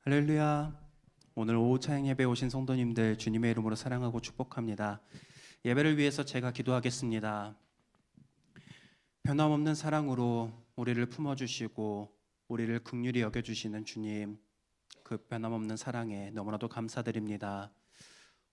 할렐루야. 오늘 오후 찬양 예배에 오신 성도님들 주님의 이름으로 사랑하고 축복합니다. 예배를 위해서 제가 기도하겠습니다. 변함없는 사랑으로 우리를 품어주시고 우리를 긍휼히 여겨주시는 주님, 그 변함없는 사랑에 너무나도 감사드립니다.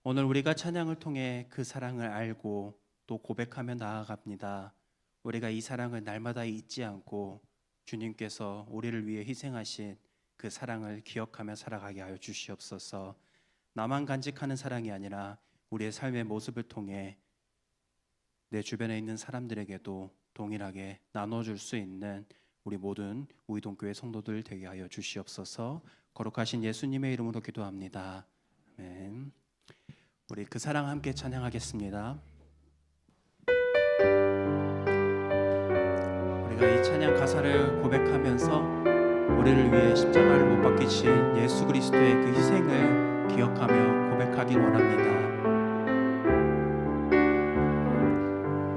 오늘 우리가 찬양을 통해 그 사랑을 알고 또 고백하며 나아갑니다. 우리가 이 사랑을 날마다 잊지 않고 주님께서 우리를 위해 희생하신 그 사랑을 기억하며 살아가게 하여 주시옵소서. 나만 간직하는 사랑이 아니라 우리의 삶의 모습을 통해 내 주변에 있는 사람들에게도 동일하게 나눠줄 수 있는 우리 모든 우이동교회 성도들 되게 하여 주시옵소서. 거룩하신 예수님의 이름으로 기도합니다. 아멘. 우리 그 사랑 함께 찬양하겠습니다. 우리가 이 찬양 가사를 고백하면서 우리를 위해 십자가를 못 박히신 예수 그리스도의 그 희생을 기억하며 고백하길 원합니다.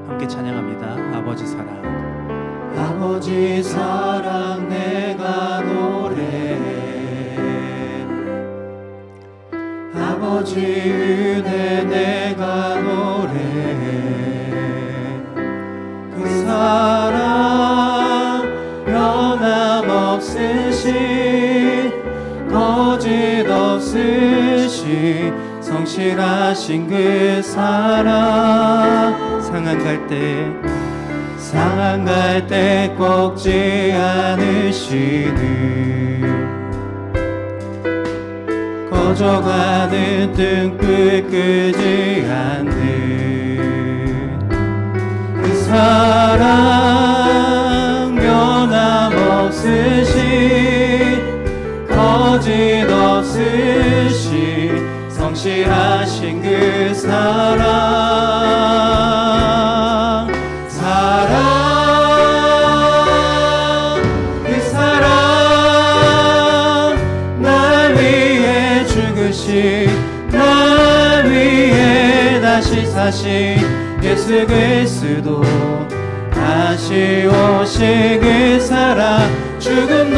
함께 찬양합니다. 아버지 사랑, 아버지 사랑 내가 노래해, 아버지 은혜 내가 노래해. 그 사랑 변함없으시 거짓 없으시 성실하신 그 사랑. 상한 갈 때 꺾지 않으시는, 꺼져가는 등불 끄지 않는 그 사랑 변함없으시 거짓 없으시 성실하신 그 사랑. 그 사랑 날 위해 죽으신, 날 위해 다시 사신 예수 그리스도, 다시 오신 그 사랑. 죽음도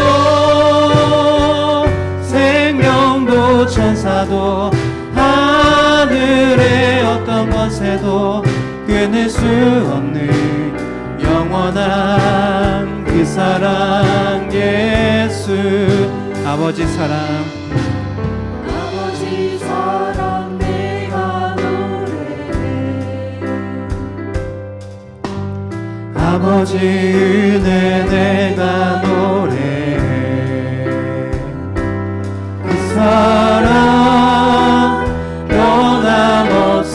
생명도 천사도 하늘의 어떤 권세도 끊을 수 없는 영원한 그 사랑. 예수 아버지 사랑, 아버지 사랑 내가 노래해, 아버지 은혜 내가 노래해. 그 사랑 변함없으시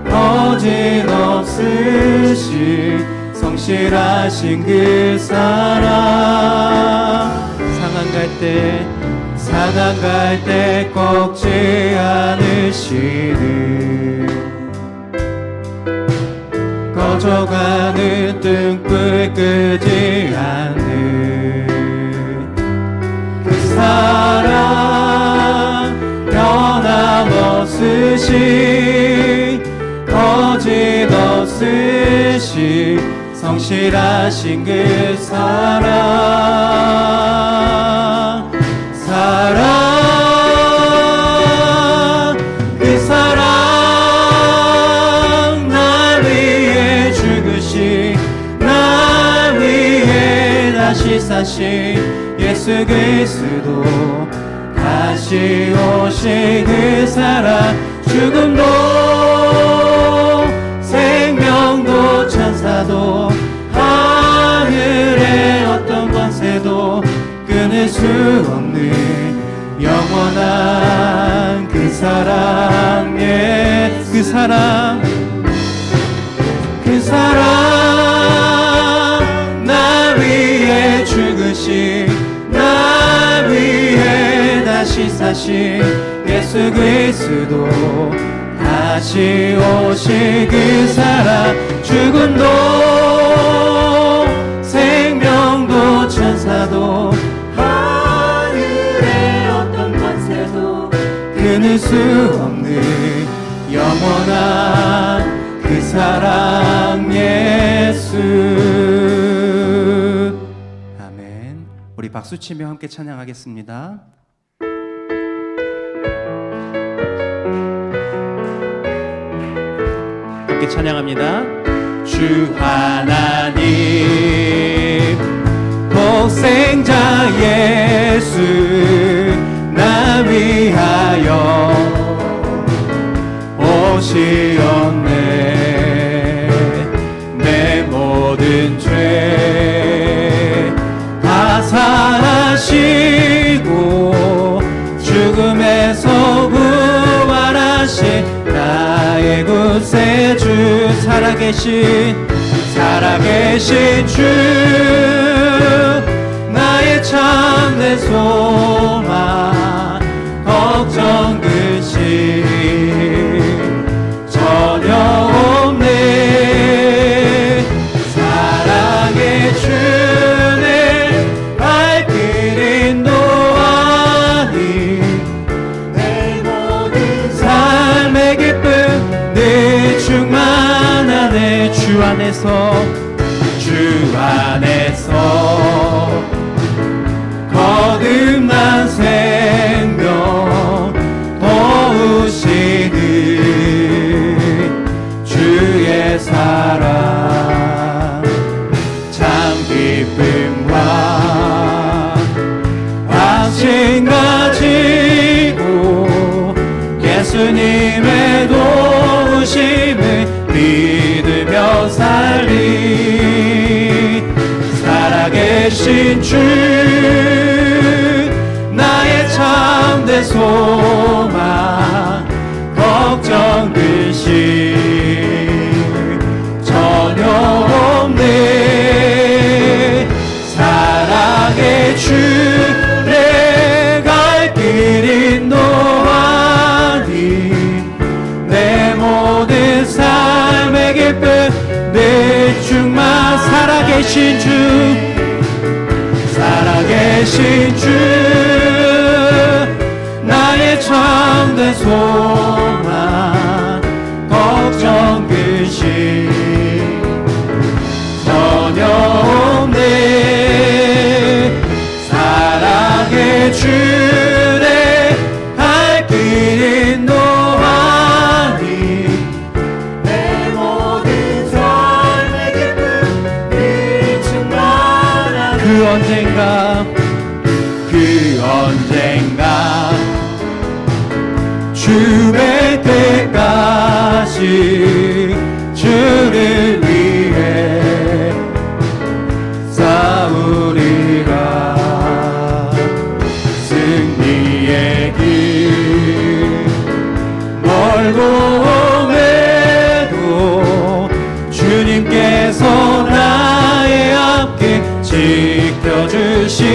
거짓 없으시 성실하신 그 사랑. 상한 갈 때 꺾지 않으시는, 꺼져가는 등불 끄지 않는 그 사랑 변함없으시 거짓 없으시 성실하신 그 사랑. 그 사랑 날 위해 죽으신, 날 위해 다시 사신 예수 그리스도, 다시 오신 그 사랑. 죽음도 생명도 천사도 하늘의 어떤 권세도 끊을 수 없는 영원한 그 사랑. 그 사랑, 그 사랑 날 위해 죽으신, 날 위해 다시 사신 예수 그리스도, 다시 오실 그 사랑. 죽음도 생명도 천사도 하늘의 어떤 권세도 끊을 수 없는 영원한 그 사랑. 예수. 아멘. 우리 박수치며 함께 찬양하겠습니다. 함께 찬양합니다. 주 하나님 독생자 예수 나 위하여 오시었네. 내 모든 죄 다 사하시고 죽음에서 부활하신 나의 구세주 살아계신 주 나의 참된 소망 걱정 근심 전혀 없네. 사랑의 주는 발길 인도하니 내 모든 삶의 기쁨 내 충만하네. 주 안에서 거듭난 생명 도우시는 주의 사랑 참 기쁨과 확신 가지고 예수님의 도우심을 믿으며 살리. 살아계신 주 나의 참된 소망 걱정 근심 전혀 없네. 사랑의 주 내 갈 길 인도하니 내 모든 삶의 기쁨 내 충만. 살아계신 주 나의 참된 소망 걱정 근심 전혀 없네. 사랑의 주 내 갈 길 인도하니 내 모든 삶의 기쁨 늘 충만하네. 그 언젠가 주 뵐 때까지 주를 위해 싸우리라. 승리의 길 멀고 험해도 주님께서 나의 앞길 지켜주시리.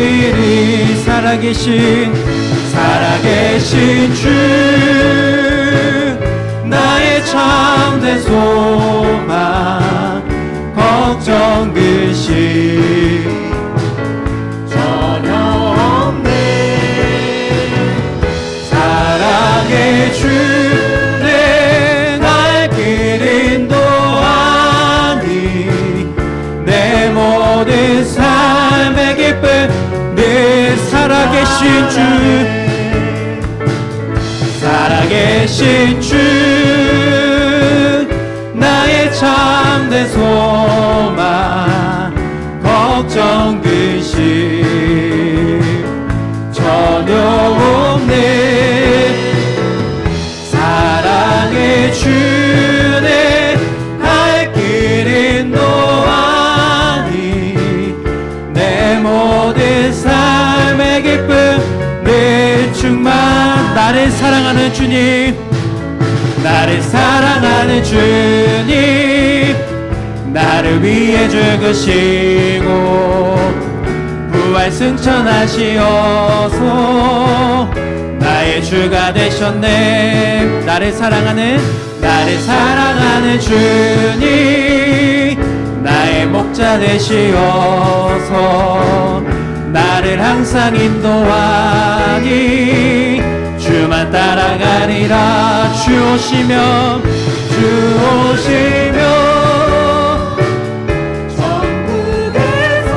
살아계신 주 나의 참된 소망 걱정 근심 전혀 없네. 사랑의 주 내 갈 길 인도하니 내 모든 삶의 기쁨 내 살아계신 주 나의 참된 소망 걱정 근심 전혀 없네. 사랑의 주 내 갈 길 인도하니 내 모든 삶의 기쁨 내 충만. 나를 사랑하는 주님 나를 위해 죽으시고 부활 승천하시어서 나의 주가 되셨네. 나를 사랑하는 주님 나의 목자 되시어서 나를 항상 인도하니 주만 따라가리라. 주 오시며 천국에서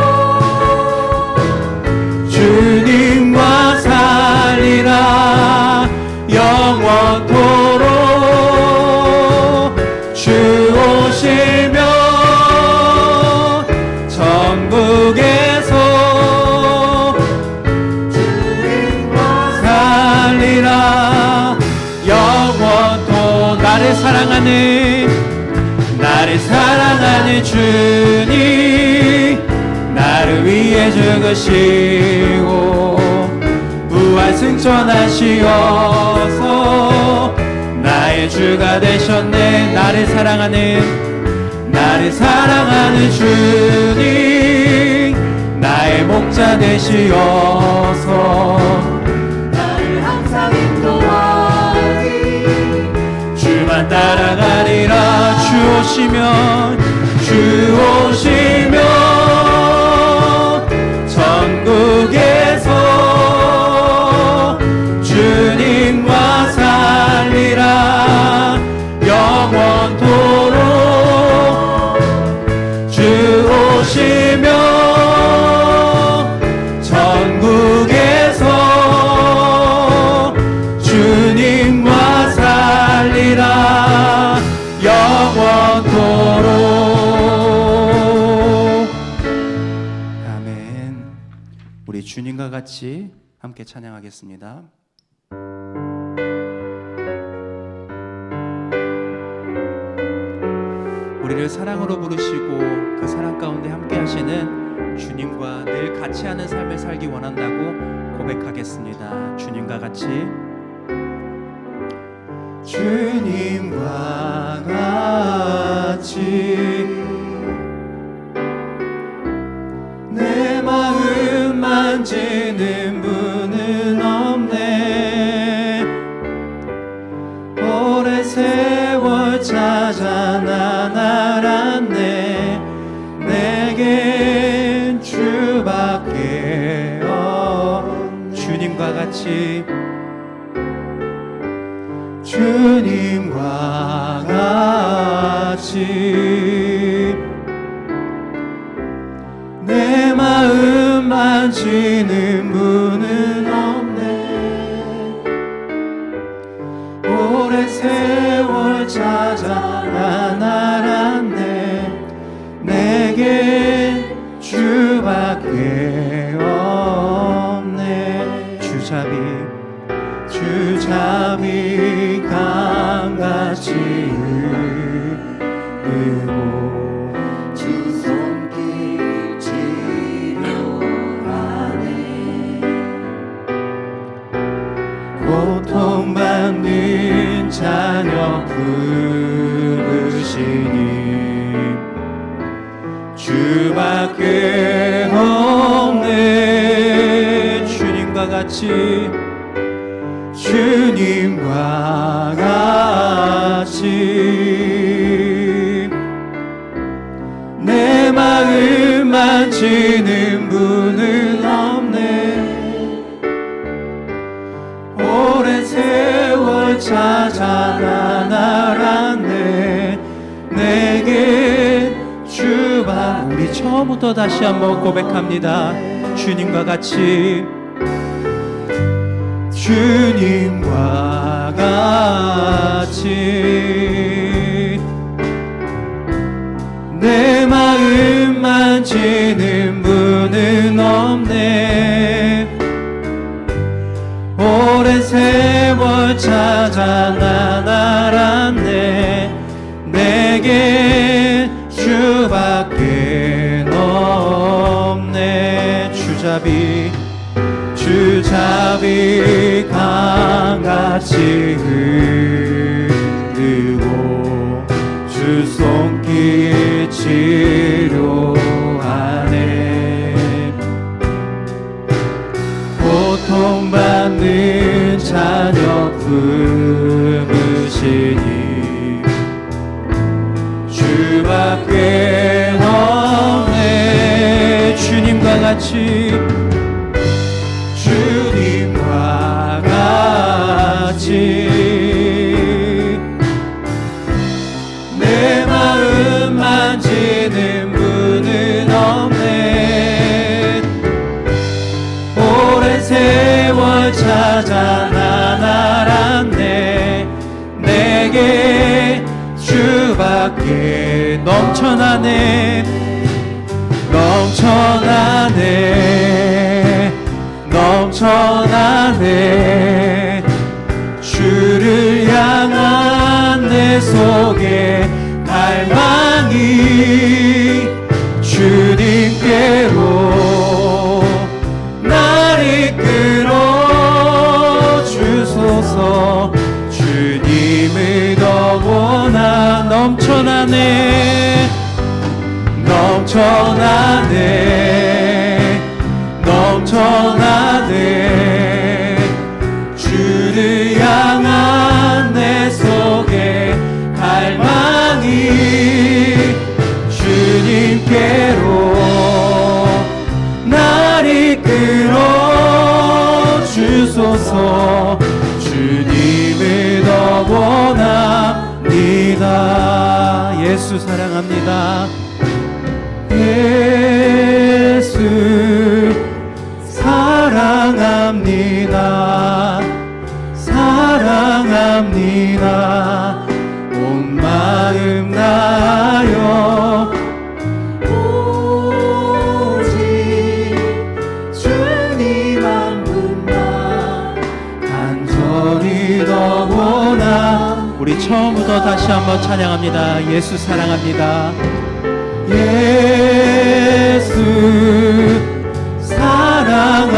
사랑하는 주님, 나를 위해 죽으시고 부활 승천하시어서 나의 주가 되셨네. 나를 사랑하는 주님, 나의 목자 되시어서 나를 항상 인도하니 주만 따라가리라. 주 오시면 천국에서 주님과 살리라. 영원토록 주 오시면 천국에서 주님과 살리라. 영원토록. 아멘. 우리 주님과 같이 함께 찬양하겠습니다. 우리를 사랑으로 부르시고 그 사랑 가운데 함께 하시는 주님과 늘 같이 하는 삶을 살기 원한다고 고백하겠습니다. 주님과 같이. 주님과 같이 내 마음 만지는 분은 없네. 오랜 세월 찾아 난 알았네. 내겐 주밖에 없네. 주님과 같이. 주님과 같이 내 마음 만지는 분은 없네. 오랜 세월 찾아 난 알았네. 내겐 주밖에 없네. 주잡이 강같이 흐르고 주 손길 치료하네. 고통받는 자녀 부르시니 주밖에 없네. 주님과 같이. 주님과 같이 내 마음 만지는 분은 없네. 오랜 세월 찾아 난 알았네. 내게 주밖에. 우리 처음부터 다시 한번 고백합니다. 주님과 같이. 주님과 같이 내 마음 만지는 분은 없네. 오랜 세월 찾아 난 알았네. 내게 주밖에 없네. 주잡이 강같이 흐르고 주 손길 치료하네. 고통받는 자녀 품으시니 주밖에 없네. 주님과 같이. 주님과 같이 내 마음 만지는 분은 없네. 오랜 세월 찾아 난 알았네. 내게 주밖에 넘쳐나네. 주를 향한 내 소원 넘쳐나네 넘쳐나네 넘쳐나네 주를 향한 내 속에 갈망이 주님께로 날 이끌어 주소서 주님을 더 원합니다 예수 사랑합니다 예수 사랑합니다 사랑합니다 온 마음 다하여 오직 주님 한 분만 간절히 더 원하 우리 처음부터 다시 한번 찬양합니다 예수 사랑합니다 예수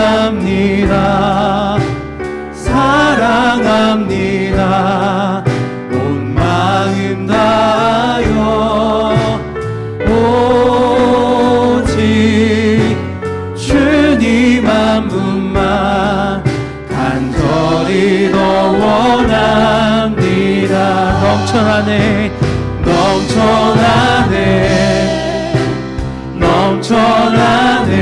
사랑합니다 사랑합니다 온 마음 다하여 오직 주님 한 분만 간절히 더 원합니다 넘쳐나네 넘쳐나네 넘쳐나네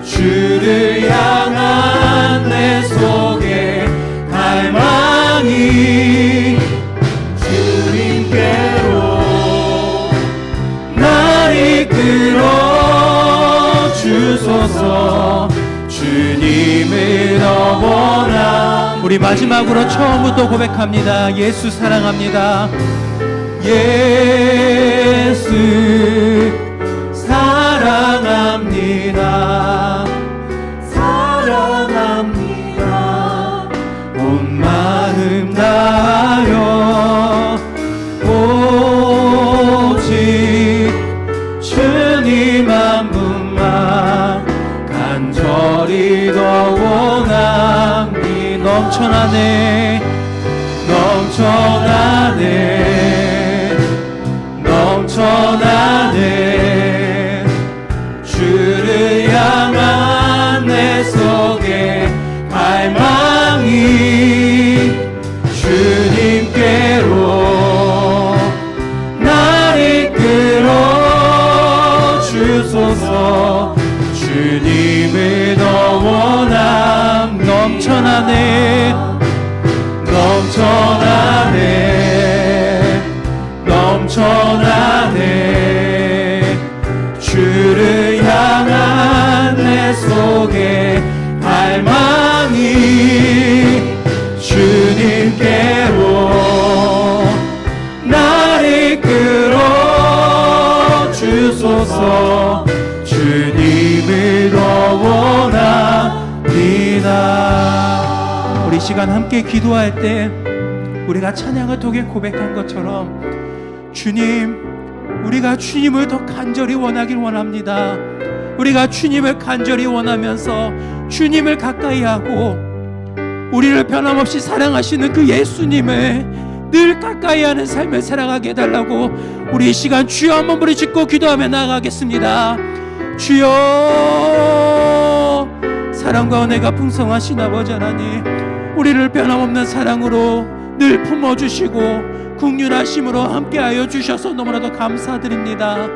주를 향한 내 속에 갈망이 주님께로 날 이끌어 주소서 주님을 더 원하 우리 마지막으로 처음부터 고백합니다 예수 사랑합니다 예수 사랑합니다 사랑합니다 온 마음 다하여 오직 주님 한 분만 간절히 더 원함이 넘쳐나네 넘쳐나네 넘쳐나네 주를 향한 내 속에 갈망이 주님께로 날 이끌어 주소서 주님을 더 원함 넘쳐나네 넘쳐나네 넘쳐나네 주를 향한 내 속에 갈망이 주님께로 날 이끌어 주소서 주님을 더 원합니다 우리 시간 함께 기도할 때 우리가 찬양을 통해 고백한 것처럼 주님 우리가 주님을 더 간절히 원하길 원합니다 우리가 주님을 간절히 원하면서 주님을 가까이 하고 우리를 변함없이 사랑하시는 그 예수님을 늘 가까이 하는 삶을 살아가게 해달라고 우리 이 시간 주여 한번 부르짖고 기도하며 나아가겠습니다 주여 사랑과 은혜가 풍성하신 아버지 하나님 우리를 변함없는 사랑으로 늘 품어주시고 긍휼하심으로 함께하여 주셔서 너무나도 감사드립니다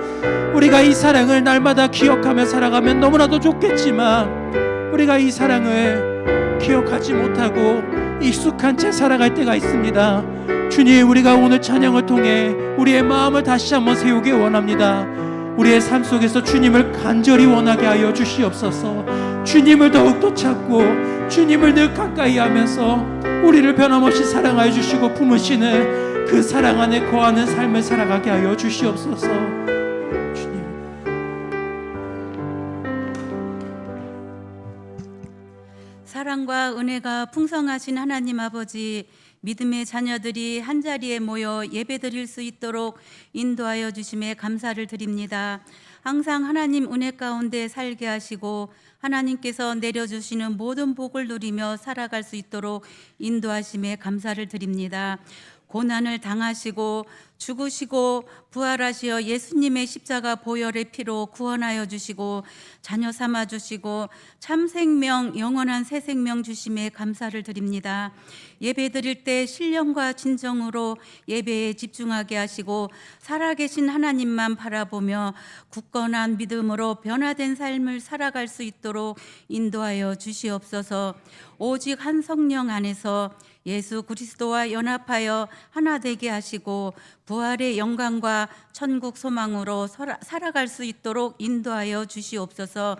우리가 이 사랑을 날마다 기억하며 살아가면 너무나도 좋겠지만 우리가 이 사랑을 기억하지 못하고 익숙한 채 살아갈 때가 있습니다 주님 우리가 오늘 찬양을 통해 우리의 마음을 다시 한번 세우기 원합니다 우리의 삶 속에서 주님을 간절히 원하게 하여 주시옵소서 주님을 더욱더 찾고 주님을 늘 가까이 하면서 우리를 변함없이 사랑하여 주시고 품으시는 그 사랑 안에 거하는 삶을 살아가게 하여 주시옵소서 주님 사랑과 은혜가 풍성하신 하나님 아버지 믿음의 자녀들이 한자리에 모여 예배드릴 수 있도록 인도하여 주심에 감사를 드립니다. 항상 하나님 은혜 가운데 살게 하시고 하나님께서 내려주시는 모든 복을 누리며 살아갈 수 있도록 인도하심에 감사를 드립니다. 고난을 당하시고 죽으시고 부활하시어 예수님의 십자가 보혈의 피로 구원하여 주시고 자녀 삼아 주시고 참 생명 영원한 새 생명 주심에 감사를 드립니다. 예배 드릴 때 신령과 진정으로 예배에 집중하게 하시고 살아계신 하나님만 바라보며 굳건한 믿음으로 변화된 삶을 살아갈 수 있도록 인도하여 주시옵소서. 오직 한 성령 안에서 예수 그리스도와 연합하여 하나 되게 하시고 부활의 영광과 천국 소망으로 살아갈 수 있도록 인도하여 주시옵소서.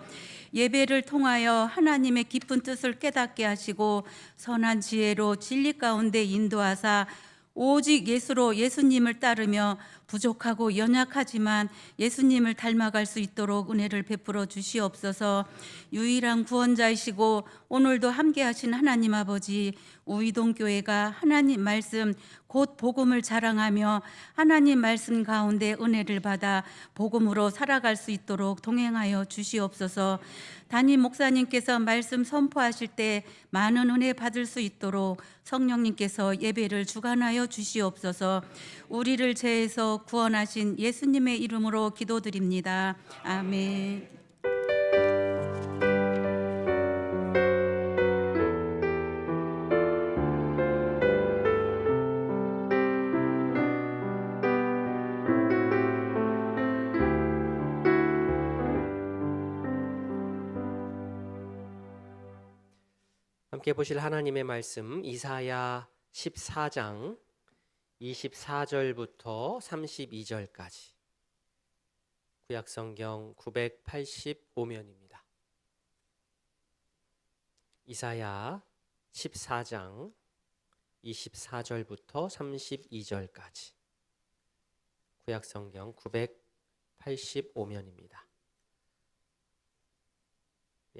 예배를 통하여 하나님의 깊은 뜻을 깨닫게 하시고 선한 지혜로 진리 가운데 인도하사 오직 예수님을 따르며 부족하고 연약하지만 예수님을 닮아갈 수 있도록 은혜를 베풀어 주시옵소서. 유일한 구원자이시고 오늘도 함께 하신 하나님 아버지, 우이동교회가 하나님 말씀 곧 복음을 자랑하며 하나님 말씀 가운데 은혜를 받아 복음으로 살아갈 수 있도록 동행하여 주시옵소서. 담임 목사님께서 말씀 선포하실 때 많은 은혜 받을 수 있도록 성령님께서 예배를 주관하여 주시옵소서. 우리를 죄에서 구원하신 예수님의 이름으로 기도드립니다. 아멘. 함께 보실 하나님의 말씀 이사야 14장 24절부터 32절까지 구약성경 985면입니다. 이사야 14장 24절부터 32절까지 구약성경 985면입니다.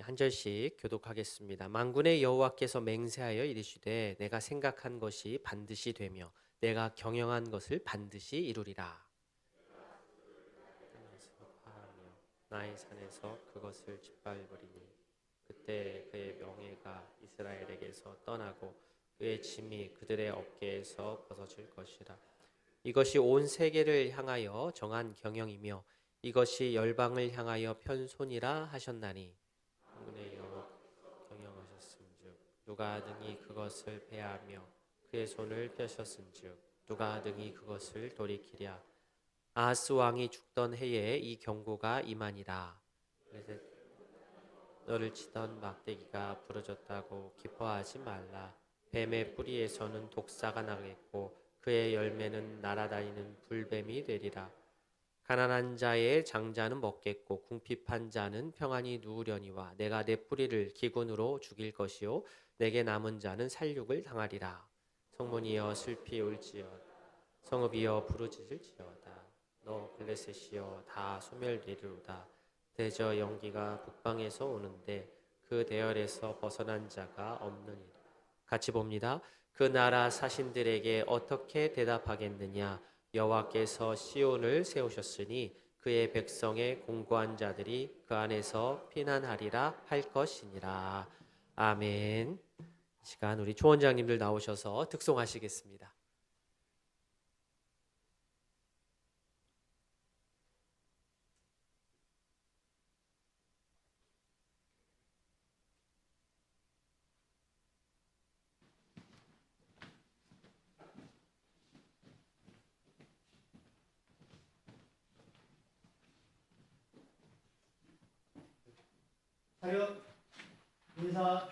한 절씩 교독하겠습니다. 만군의 여호와께서 맹세하여 이르시되 내가 생각한 것이 반드시 되며 내가 경영한 것을 반드시 이루리라. 나의 산에서 그것을 짓밟으리니 그때 그의 명예가 이스라엘에게서 떠나고 그의 짐이 그들의 어깨에서 벗어질 것이라. 이것이 온 세계를 향하여 정한 경영이며 이것이 열방을 향하여 편손이라 하셨나니 만군의 여호와 경영하셨은즉 누가 능히 그것을 패하며 그의 손을 펴셨은즉 누가 능히 그것을 돌이키랴. 아하스 왕이 죽던 해에 이 경고가 임하니라. 너를 치던 막대기가 부러졌다고 기뻐하지 말라. 뱀의 뿌리에서는 독사가 나겠고 그의 열매는 날아다니는 불뱀이 되리라. 가난한 자의 장자는 먹겠고 궁핍한 자는 평안히 누우려니와 내가 내 뿌리를 기근으로 죽일 것이요 내게 남은 자는 살육을 당하리라. 성문이여 슬피 울지어다. 성읍이여 부르짖을지어다. 너 블레셋이여 다 소멸되리로다. 대저 연기가 북방에서 오는데 그 대열에서 벗어난 자가 없느니라. 같이 봅니다. 그 나라 사신들에게 어떻게 대답하겠느냐. 여호와께서 시온을 세우셨으니 그의 백성의 공고한 자들이 그 안에서 피난하리라 할 것이니라. 아멘. 이 시간 우리 조원장님들 나오셔서 득송하시겠습니다. 차렷 인사.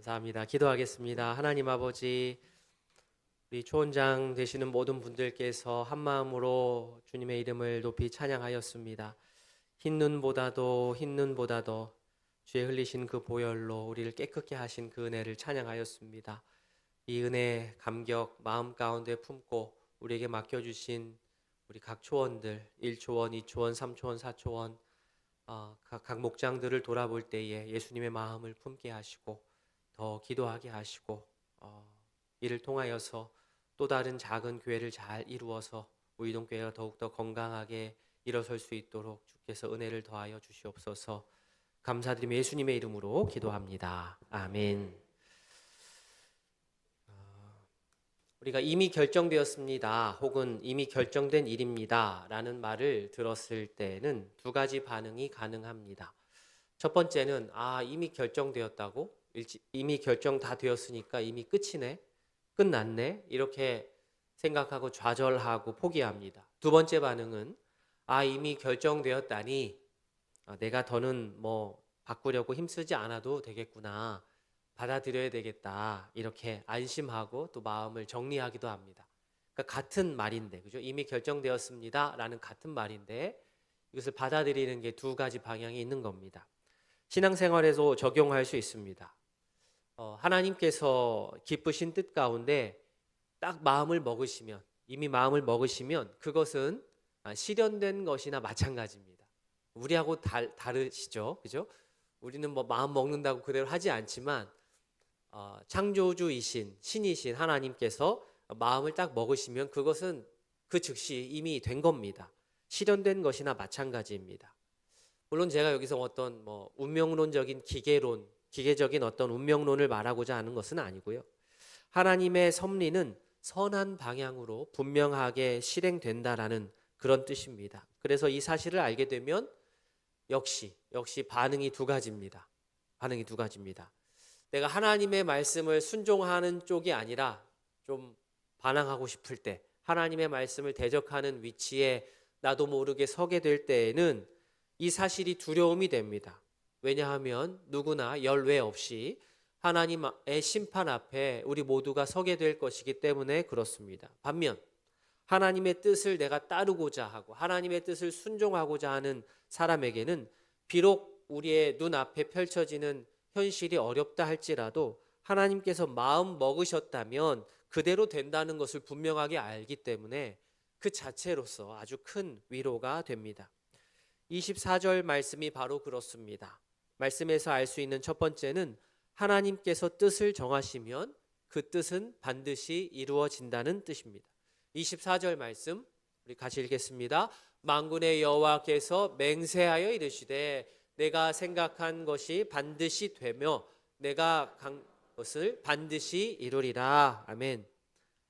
감사합니다. 기도하겠습니다. 하나님 아버지, 우리 초원장 되시는 모든 분들께서 한 마음으로 주님의 이름을 높이 찬양하였습니다. 흰 눈보다도 주의 흘리신 그 보혈로 우리를 깨끗게 하신 그 은혜를 찬양하였습니다. 이 은혜 감격 마음 가운데 품고 우리에게 맡겨주신 우리 각 초원들 1초원, 2초원, 3초원, 4초원 각 목장들을 돌아볼 때에 예수님의 마음을 품게 하시고 더 기도하게 하시고 이를 통하여서 또 다른 작은 교회를 잘 이루어서 우이동교회가 더욱더 건강하게 일어설 수 있도록 주께서 은혜를 더하여 주시옵소서. 감사드리며 예수님의 이름으로 기도합니다. 아멘. 우리가 이미 결정되었습니다. 혹은 이미 결정된 일입니다. 라는 말을 들었을 때는 두 가지 반응이 가능합니다. 첫 번째는 이미 결정되었다고? 이미 결정 다 되었으니까 이미 끝이네? 끝났네? 이렇게 생각하고 좌절하고 포기합니다. 두 번째 반응은 이미 결정되었다니 내가 더는 바꾸려고 힘쓰지 않아도 되겠구나. 받아들여야 되겠다. 이렇게 안심하고 또 마음을 정리하기도 합니다. 그러니까 같은 말인데, 그죠? 이미 결정되었습니다. 라는 같은 말인데 이것을 받아들이는 게 두 가지 방향이 있는 겁니다. 신앙생활에서 적용할 수 있습니다. 하나님께서 기쁘신 뜻 가운데 딱 이미 마음을 먹으시면 그것은 실현된 것이나 마찬가지입니다. 우리하고 다르시죠? 그죠? 우리는 마음 먹는다고 그대로 하지 않지만 창조주이신 신이신 하나님께서 마음을 딱 먹으시면 그것은 그 즉시 이미 된 겁니다. 실현된 것이나 마찬가지입니다. 물론 제가 여기서 어떤 운명론적인 기계적인 어떤 운명론을 말하고자 하는 것은 아니고요. 하나님의 섭리는 선한 방향으로 분명하게 실행된다라는 그런 뜻입니다. 그래서 이 사실을 알게 되면 역시 반응이 두 가지입니다. 내가 하나님의 말씀을 순종하는 쪽이 아니라 좀 반항하고 싶을 때, 하나님의 말씀을 대적하는 위치에 나도 모르게 서게 될 때에는 이 사실이 두려움이 됩니다. 왜냐하면 누구나 열외 없이 하나님의 심판 앞에 우리 모두가 서게 될 것이기 때문에 그렇습니다. 반면 하나님의 뜻을 내가 따르고자 하고 하나님의 뜻을 순종하고자 하는 사람에게는 비록 우리의 눈앞에 펼쳐지는 현실이 어렵다 할지라도 하나님께서 마음 먹으셨다면 그대로 된다는 것을 분명하게 알기 때문에 그 자체로서 아주 큰 위로가 됩니다. 24절 말씀이 바로 그렇습니다. 말씀에서 알 수 있는 첫 번째는 하나님께서 뜻을 정하시면 그 뜻은 반드시 이루어진다는 뜻입니다. 24절 말씀 우리 같이 읽겠습니다. 만군의 여호와께서 맹세하여 이르시되 내가 생각한 것이 반드시 되며 내가 간 것을 반드시 이루리라. 아멘.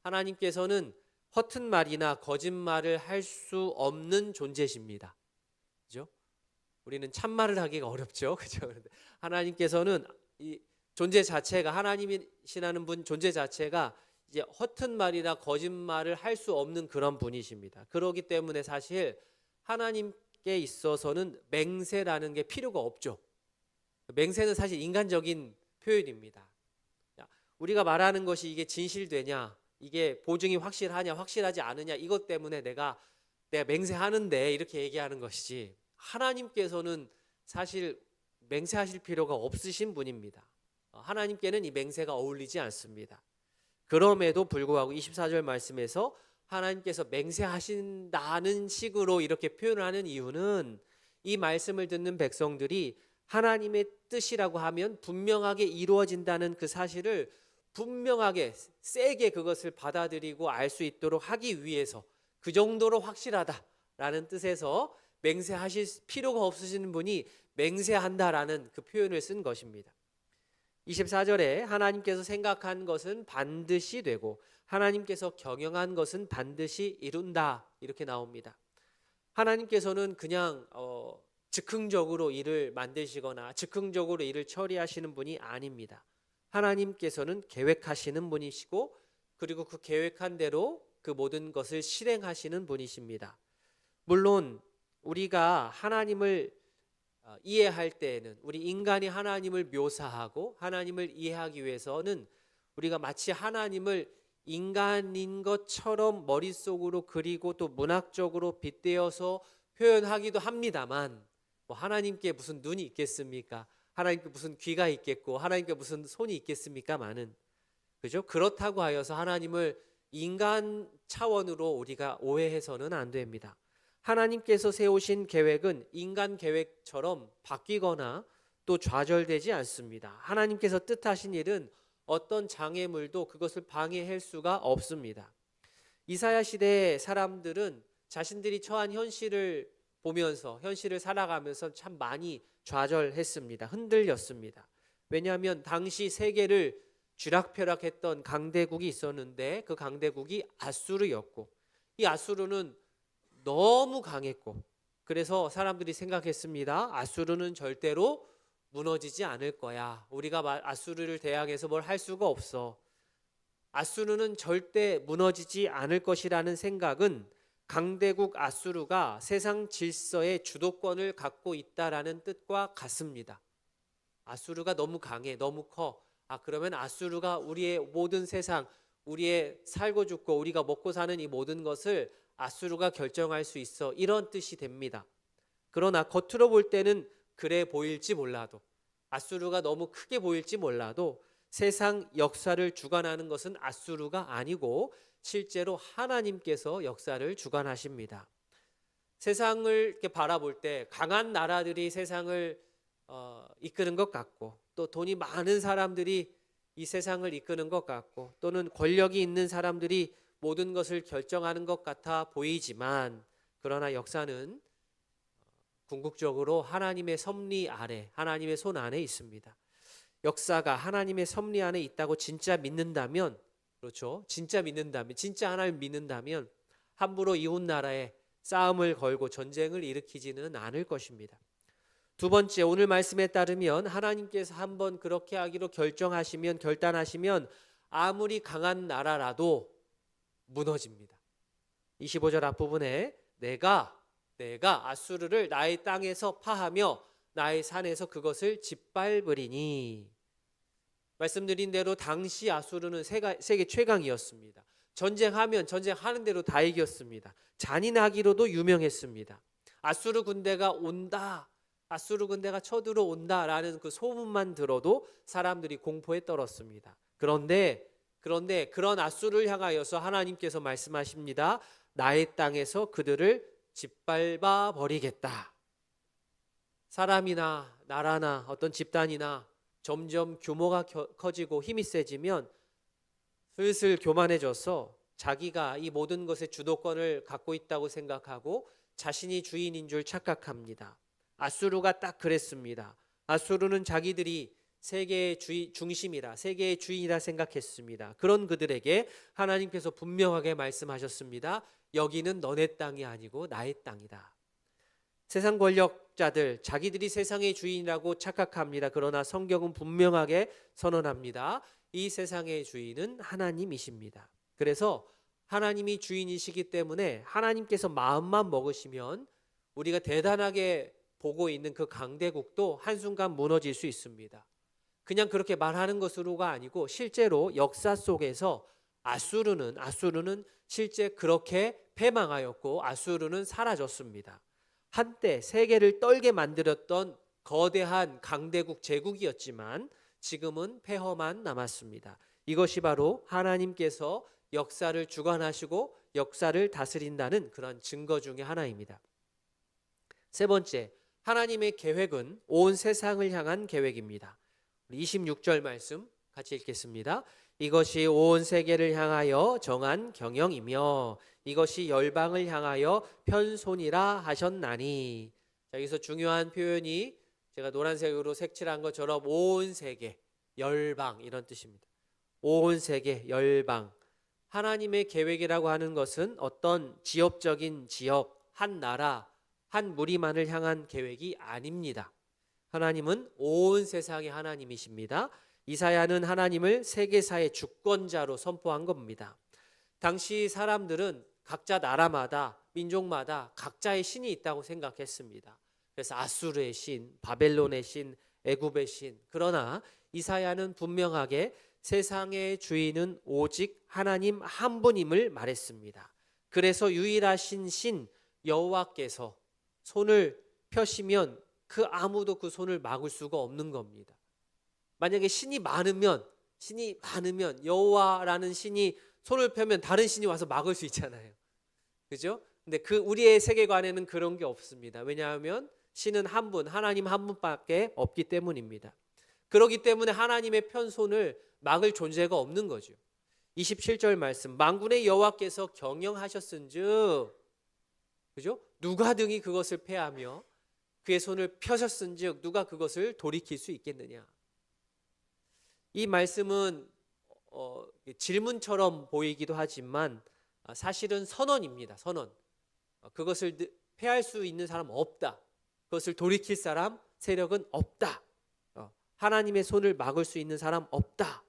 하나님께서는 허튼 말이나 거짓말을 할 수 없는 존재십니다. 그죠? 우리는 참말을 하기가 어렵죠. 그죠? 하나님께서는 이 존재 자체가 하나님이시라는 분 존재 자체가 이제 허튼 말이나 거짓말을 할 수 없는 그런 분이십니다. 그렇기 때문에 사실 하나님께 있어서는 맹세라는 게 필요가 없죠. 맹세는 사실 인간적인 표현입니다. 우리가 말하는 것이 이게 진실되냐, 이게 보증이 확실하냐, 확실하지 않으냐, 이것 때문에 내가 맹세하는데 이렇게 얘기하는 것이지, 하나님께서는 사실 맹세하실 필요가 없으신 분입니다. 하나님께는 이 맹세가 어울리지 않습니다. 그럼에도 불구하고 24절 말씀에서 하나님께서 맹세하신다는 식으로 이렇게 표현을 하는 이유는 이 말씀을 듣는 백성들이 하나님의 뜻이라고 하면 분명하게 이루어진다는 그 사실을 분명하게 세게 그것을 받아들이고 알 수 있도록 하기 위해서, 그 정도로 확실하다라는 뜻에서 맹세하실 필요가 없으신 분이 맹세한다라는 그 표현을 쓴 것입니다. 24절에 하나님께서 생각한 것은 반드시 되고 하나님께서 경영한 것은 반드시 이룬다 이렇게 나옵니다. 하나님께서는 그냥 즉흥적으로 일을 만드시거나 즉흥적으로 일을 처리하시는 분이 아닙니다. 하나님께서는 계획하시는 분이시고 그리고 그 계획한 대로 그 모든 것을 실행하시는 분이십니다. 물론 우리가 하나님을 이해할 때에는, 우리 인간이 하나님을 묘사하고 하나님을 이해하기 위해서는 우리가 마치 하나님을 인간인 것처럼 머릿속으로 그리고 또 문학적으로 빗대어서 표현하기도 합니다만, 뭐 하나님께 무슨 눈이 있겠습니까? 하나님께 무슨 귀가 있겠고 하나님께 무슨 손이 있겠습니까마는, 그죠? 그렇다고 하여서 하나님을 인간 차원으로 우리가 오해해서는 안 됩니다. 하나님께서 세우신 계획은 인간 계획처럼 바뀌거나 또 좌절되지 않습니다. 하나님께서 뜻하신 일은 어떤 장애물도 그것을 방해할 수가 없습니다. 이사야 시대의 사람들은 자신들이 처한 현실을 보면서, 현실을 살아가면서 참 많이 좌절했습니다. 흔들렸습니다. 왜냐하면 당시 세계를 쥐락펴락했던 강대국이 있었는데 그 강대국이 아수르였고, 이 아수르는 너무 강했고, 그래서 사람들이 생각했습니다. 아수르는 절대로 무너지지 않을 거야. 우리가 아수르를 대항해서 뭘 할 수가 없어. 아수르는 절대 무너지지 않을 것이라는 생각은 강대국 아수르가 세상 질서의 주도권을 갖고 있다라는 뜻과 같습니다. 아수르가 너무 강해, 너무 커. 그러면 아수르가 우리의 모든 세상, 우리의 살고 죽고 우리가 먹고 사는 이 모든 것을 아수르가 결정할 수 있어, 이런 뜻이 됩니다. 그러나 겉으로 볼 때는 그래 보일지 몰라도, 아수르가 너무 크게 보일지 몰라도 세상 역사를 주관하는 것은 아수르가 아니고 실제로 하나님께서 역사를 주관하십니다. 세상을 이렇게 바라볼 때 강한 나라들이 세상을 이끄는 것 같고, 또 돈이 많은 사람들이 이 세상을 이끄는 것 같고, 또는 권력이 있는 사람들이 모든 것을 결정하는 것 같아 보이지만, 그러나 역사는 궁극적으로 하나님의 섭리 아래, 하나님의 손 안에 있습니다. 역사가 하나님의 섭리 안에 있다고 진짜 믿는다면, 그렇죠? 진짜 믿는다면, 진짜 하나님 믿는다면 함부로 이웃 나라에 싸움을 걸고 전쟁을 일으키지는 않을 것입니다. 두 번째, 오늘 말씀에 따르면 하나님께서 한번 그렇게 하기로 결정하시면, 결단하시면 아무리 강한 나라라도 무너집니다. 25절 앞부분에 내가 아수르를 나의 땅에서 파하며 나의 산에서 그것을 짓밟으리니, 말씀드린 대로 당시 아수르는 세계 최강이었습니다. 전쟁하면 전쟁하는 대로 다 이겼습니다. 잔인하기로도 유명했습니다. 아수르 군대가 온다, 아수르 군대가 쳐들어온다라는 그 소문만 들어도 사람들이 공포에 떨었습니다. 그런데 그런 아수르를 향하여서 하나님께서 말씀하십니다. 나의 땅에서 그들을 짓밟아 버리겠다. 사람이나 나라나 어떤 집단이나 점점 규모가 커지고 힘이 세지면 슬슬 교만해져서 자기가 이 모든 것의 주도권을 갖고 있다고 생각하고 자신이 주인인 줄 착각합니다. 아수르가 딱 그랬습니다. 아수르는 자기들이 세계의 중심이라, 세계의 주인이라 생각했습니다. 그런 그들에게 하나님께서 분명하게 말씀하셨습니다. 여기는 너네 땅이 아니고 나의 땅이다. 세상 권력자들, 자기들이 세상의 주인이라고 착각합니다. 그러나 성경은 분명하게 선언합니다. 이 세상의 주인은 하나님이십니다. 그래서 하나님이 주인이시기 때문에 하나님께서 마음만 먹으시면 우리가 대단하게 보고 있는 그 강대국도 한순간 무너질 수 있습니다. 그냥 그렇게 말하는 것으로가 아니고 실제로 역사 속에서 아수르는 실제 그렇게 패망하였고 아수르는 사라졌습니다. 한때 세계를 떨게 만들었던 거대한 강대국 제국이었지만 지금은 폐허만 남았습니다. 이것이 바로 하나님께서 역사를 주관하시고 역사를 다스린다는 그런 증거 중에 하나입니다. 세 번째, 하나님의 계획은 온 세상을 향한 계획입니다. 26절 말씀 같이 읽겠습니다. 이것이 온 세계를 향하여 정한 경영이며 이것이 열방을 향하여 편손이라 하셨나니. 자, 여기서 중요한 표현이 제가 노란색으로 색칠한 것처럼 온 세계, 열방 이런 뜻입니다. 온 세계, 열방. 하나님의 계획이라고 하는 것은 어떤 지역적인 지역, 한 나라, 한 무리만을 향한 계획이 아닙니다. 하나님은 온 세상의 하나님이십니다. 이사야는 하나님을 세계사의 주권자로 선포한 겁니다. 당시 사람들은 각자 나라마다 민족마다 각자의 신이 있다고 생각했습니다. 그래서 아수르의 신, 바벨론의 신, 애굽의 신. 그러나 이사야는 분명하게 세상의 주인은 오직 하나님 한 분임을 말했습니다. 그래서 유일하신 신 여호와께서 손을 펴시면 그 아무도 그 손을 막을 수가 없는 겁니다. 만약에 신이 많으면 여호와라는 신이 손을 펴면 다른 신이 와서 막을 수 있잖아요. 그죠? 근데 그 우리의 세계관에는 그런 게 없습니다. 왜냐하면 신은 한 분, 하나님 한 분밖에 없기 때문입니다. 그렇기 때문에 하나님의 편손을 막을 존재가 없는 거죠. 27절 말씀, 만군의 여호와께서 경영하셨은즉, 그죠? 누가 등이 그것을 패하며 그의 손을 펴셨은즉 누가 그것을 돌이킬 수 있겠느냐. 이 말씀은 질문처럼 보이기도 하지만 사실은 선언입니다. 선언. 그것을 패할 수 있는 사람 없다. 그것을 돌이킬 사람, 세력은 없다. 하나님의 손을 막을 수 있는 사람 없다.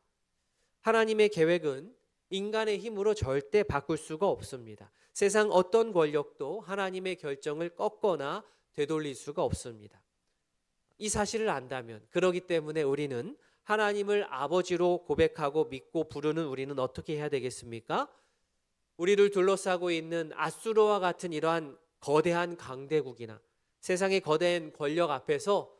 하나님의 계획은 인간의 힘으로 절대 바꿀 수가 없습니다. 세상 어떤 권력도 하나님의 결정을 꺾거나 되돌릴 수가 없습니다. 이 사실을 안다면, 그렇기 때문에 우리는 하나님을 아버지로 고백하고 믿고 부르는 우리는 어떻게 해야 되겠습니까? 우리를 둘러싸고 있는 아수르와 같은 이러한 거대한 강대국이나 세상의 거대한 권력 앞에서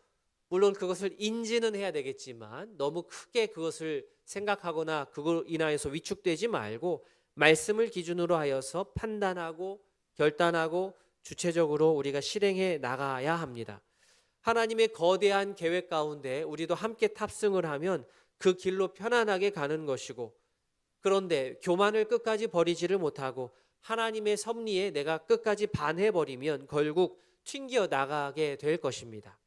물론 그것을 인지는 해야 되겠지만 너무 크게 그것을 생각하거나 그걸 인하여서 위축되지 말고 말씀을 기준으로 하여서 판단하고 결단하고 주체적으로 우리가 실행해 나가야 합니다. 하나님의 거대한 계획 가운데 우리도 함께 탑승을 하면 그 길로 편안하게 가는 것이고, 그런데 교만을 끝까지 버리지를 못하고 하나님의 섭리에 내가 끝까지 반해버리면 결국 튕겨 나가게 될 것입니다.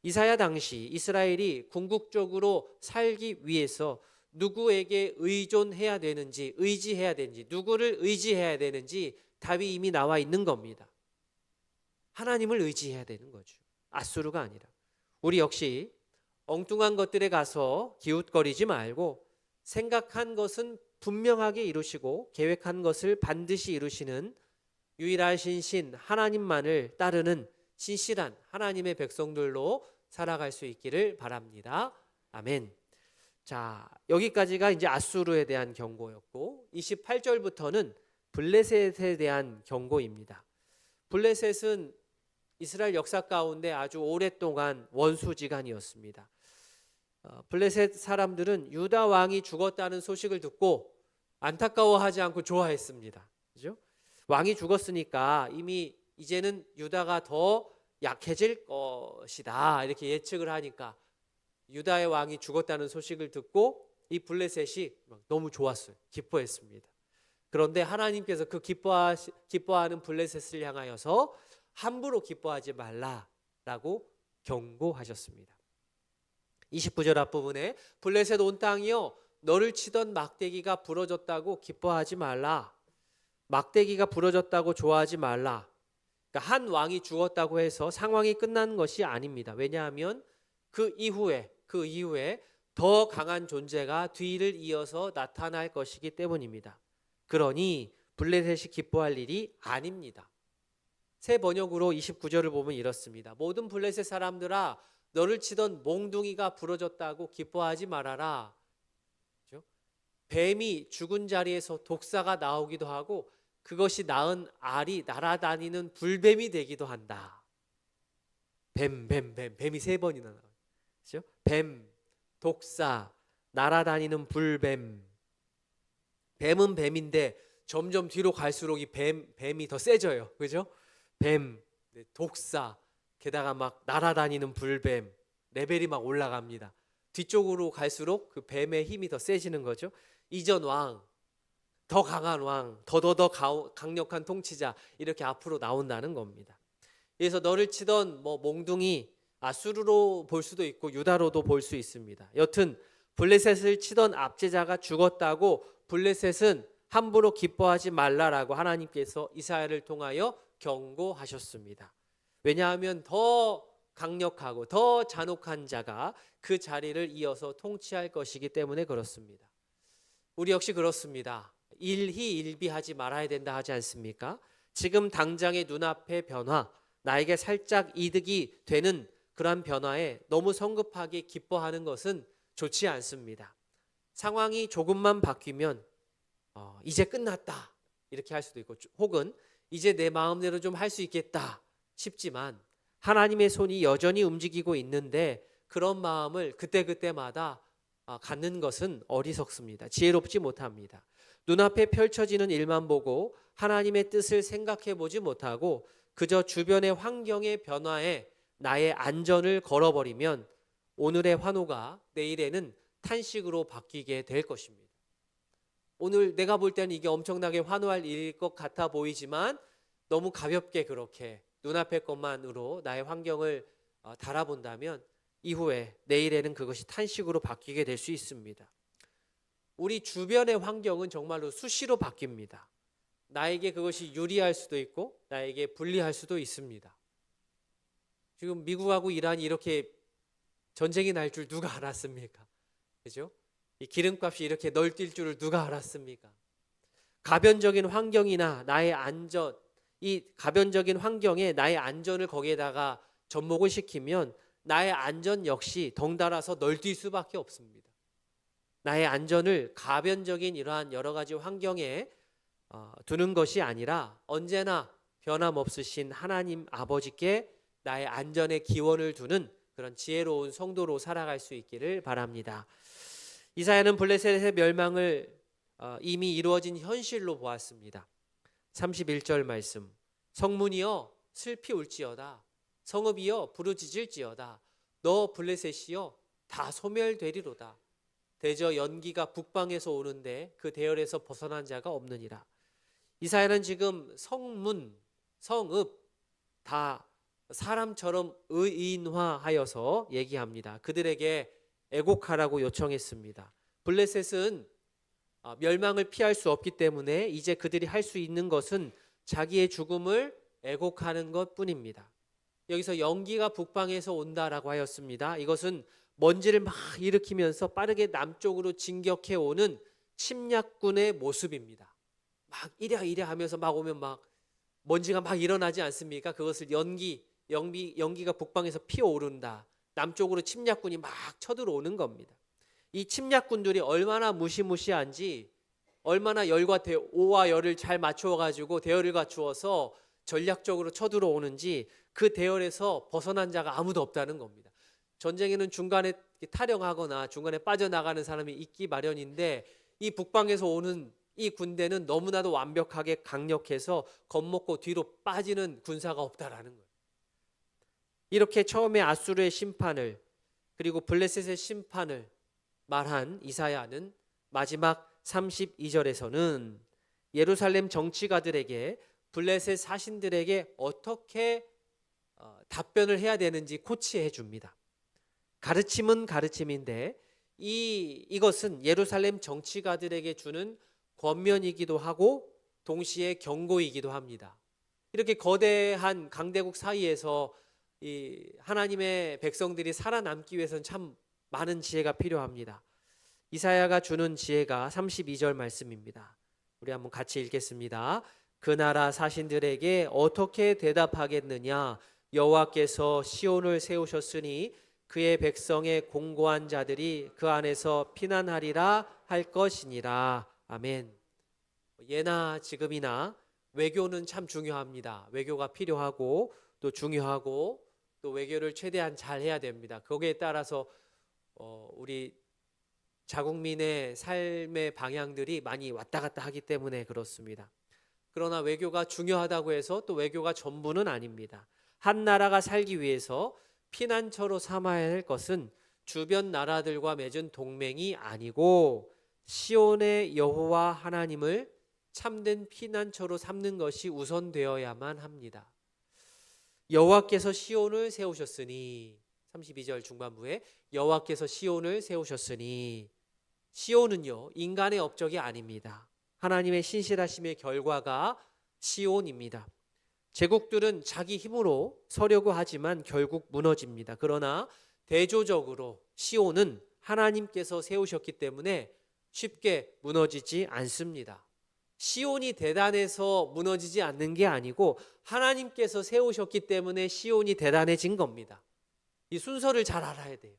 이사야 당시 이스라엘이 궁극적으로 살기 위해서 누구에게 의존해야 되는지, 의지해야 되는지, 누구를 의지해야 되는지 답이 이미 나와 있는 겁니다. 하나님을 의지해야 되는 거죠. 아수르가 아니라. 우리 역시 엉뚱한 것들에 가서 기웃거리지 말고 생각한 것은 분명하게 이루시고 계획한 것을 반드시 이루시는 유일하신 신 하나님만을 따르는 신실한 하나님의 백성들로 살아갈 수 있기를 바랍니다. 아멘. 자, 여기까지가 이제 아수르에 대한 경고였고 28절부터는 블레셋에 대한 경고입니다. 블레셋은 이스라엘 역사 가운데 아주 오랫동안 원수지간이었습니다. 블레셋 사람들은 유다 왕이 죽었다는 소식을 듣고 안타까워하지 않고 좋아했습니다. 그죠? 왕이 죽었으니까 이미 이제는 유다가 더 약해질 것이다 이렇게 예측을 하니까 유다의 왕이 죽었다는 소식을 듣고 이 블레셋이 너무 좋았어요. 기뻐했습니다. 그런데 하나님께서 그 기뻐하는 블레셋을 향하여서 함부로 기뻐하지 말라라고 경고하셨습니다. 29절 앞부분에 블레셋 온 땅이여 너를 치던 막대기가 부러졌다고 기뻐하지 말라. 막대기가 부러졌다고 좋아하지 말라. 그러니까 한 왕이 죽었다고 해서 상황이 끝난 것이 아닙니다. 왜냐하면 그 이후에 더 강한 존재가 뒤를 이어서 나타날 것이기 때문입니다. 그러니 블레셋이 기뻐할 일이 아닙니다. 새 번역으로 29절을 보면 이렇습니다. 모든 블레셋 사람들아 너를 치던 몽둥이가 부러졌다고 기뻐하지 말아라. 그렇죠? 뱀이 죽은 자리에서 독사가 나오기도 하고 그것이 낳은 알이 날아다니는 불뱀이 되기도 한다. 뱀이 세 번이나 나와요. 그렇죠? 뱀, 독사, 날아다니는 불뱀. 뱀은 뱀인데 점점 뒤로 갈수록 이 뱀이 더 세져요. 그죠? 뱀, 독사, 게다가 막 날아다니는 불뱀, 레벨이 막 올라갑니다. 뒤쪽으로 갈수록 그 뱀의 힘이 더 세지는 거죠. 이전 왕, 더 강한 왕, 더더더 강력한 통치자 이렇게 앞으로 나온다는 겁니다. 그래서 너를 치던 몽둥이 아수르로 볼 수도 있고 유다로도 볼 수 있습니다. 여튼 블레셋을 치던 압제자가 죽었다고 블레셋은 함부로 기뻐하지 말라라고 하나님께서 이사야를 통하여 경고하셨습니다. 왜냐하면 더 강력하고 더 잔혹한 자가 그 자리를 이어서 통치할 것이기 때문에 그렇습니다. 우리 역시 그렇습니다. 일희일비하지 말아야 된다 하지 않습니까? 지금 당장의 눈앞의 변화, 나에게 살짝 이득이 되는 그러한 변화에 너무 성급하게 기뻐하는 것은 좋지 않습니다. 상황이 조금만 바뀌면 이제 끝났다 이렇게 할 수도 있고, 혹은 이제 내 마음대로 좀 할 수 있겠다 싶지만 하나님의 손이 여전히 움직이고 있는데 그런 마음을 그때그때마다 갖는 것은 어리석습니다. 지혜롭지 못합니다. 눈앞에 펼쳐지는 일만 보고 하나님의 뜻을 생각해 보지 못하고 그저 주변의 환경의 변화에 나의 안전을 걸어버리면 오늘의 환호가 내일에는 탄식으로 바뀌게 될 것입니다. 오늘 내가 볼 때는 이게 엄청나게 환호할 일일 것 같아 보이지만 너무 가볍게 그렇게 눈앞의 것만으로 나의 환경을 달아본다면 이후에 내일에는 그것이 탄식으로 바뀌게 될 수 있습니다. 우리 주변의 환경은 정말로 수시로 바뀝니다. 나에게 그것이 유리할 수도 있고 나에게 불리할 수도 있습니다. 지금 미국하고 이란이 이렇게 전쟁이 날 줄 누가 알았습니까? 그죠? 이 기름값이 이렇게 널뛸 줄을 누가 알았습니까? 가변적인 환경이나 나의 안전, 이 가변적인 환경에 나의 안전을 거기에다가 접목을 시키면 나의 안전 역시 덩달아서 널뛸 수밖에 없습니다. 나의 안전을 가변적인 이러한 여러 가지 환경에 두는 것이 아니라 언제나 변함없으신 하나님 아버지께 나의 안전의 기원을 두는 그런 지혜로운 성도로 살아갈 수 있기를 바랍니다. 이사야는 블레셋의 멸망을 이미 이루어진 현실로 보았습니다. 31절 말씀, 성문이여 슬피 울지어다, 성읍이여 부르짖을지어다, 너 블레셋이여 다 소멸되리로다. 대저 연기가 북방에서 오는데 그 대열에서 벗어난 자가 없느니라. 이사야는 지금 성문, 성읍 다 사람처럼 의인화하여서 얘기합니다. 그들에게 애곡하라고 요청했습니다. 블레셋은 멸망을 피할 수 없기 때문에 이제 그들이 할 수 있는 것은 자기의 죽음을 애곡하는 것뿐입니다. 여기서 연기가 북방에서 온다라고 하였습니다. 이것은 먼지를 막 일으키면서 빠르게 남쪽으로 진격해 오는 침략군의 모습입니다. 막 이랴이랴 하면서 막 오면 막 먼지가 막 일어나지 않습니까? 그것을 연기가 북방에서 피어오른다. 남쪽으로 침략군이 막 쳐들어오는 겁니다. 이 침략군들이 얼마나 무시무시한지, 얼마나 오와 열을 잘 맞추어가지고 대열을 갖추어서 전략적으로 쳐들어오는지 그 대열에서 벗어난 자가 아무도 없다는 겁니다. 전쟁에는 중간에 탈영하거나 중간에 빠져나가는 사람이 있기 마련인데 이 북방에서 오는 이 군대는 너무나도 완벽하게 강력해서 겁먹고 뒤로 빠지는 군사가 없다라는 거예요. 이렇게 처음에 아수르의 심판을 그리고 블레셋의 심판을 말한 이사야는 마지막 32절에서는 예루살렘 정치가들에게 블레셋 사신들에게 어떻게 답변을 해야 되는지 코치해 줍니다. 가르침은 가르침인데 이것은 예루살렘 정치가들에게 주는 권면이기도 하고 동시에 경고이기도 합니다. 이렇게 거대한 강대국 사이에서 이 하나님의 백성들이 살아남기 위해서는 참 많은 지혜가 필요합니다. 이사야가 주는 지혜가 32절 말씀입니다. 우리 한번 같이 읽겠습니다. 그 나라 사신들에게 어떻게 대답하겠느냐? 여호와께서 시온을 세우셨으니 그의 백성의 공고한 자들이 그 안에서 피난하리라 할 것이니라. 아멘. 예나 지금이나 외교는 참 중요합니다. 외교가 필요하고 또 중요하고 또 외교를 최대한 잘 해야 됩니다. 거기에 따라서 우리 자국민의 삶의 방향들이 많이 왔다 갔다 하기 때문에 그렇습니다. 그러나 외교가 중요하다고 해서 또 외교가 전부는 아닙니다. 한 나라가 살기 위해서 피난처로 삼아야 할 것은 주변 나라들과 맺은 동맹이 아니고 시온의 여호와 하나님을 참된 피난처로 삼는 것이 우선되어야만 합니다. 여호와께서 시온을 세우셨으니 32절 중반부에 여호와께서 시온을 세우셨으니 시온은요 인간의 업적이 아닙니다. 하나님의 신실하심의 결과가 시온입니다. 제국들은 자기 힘으로 서려고 하지만 결국 무너집니다. 그러나 대조적으로 시온은 하나님께서 세우셨기 때문에 쉽게 무너지지 않습니다. 시온이 대단해서 무너지지 않는 게 아니고 하나님께서 세우셨기 때문에 시온이 대단해진 겁니다. 이 순서를 잘 알아야 돼요.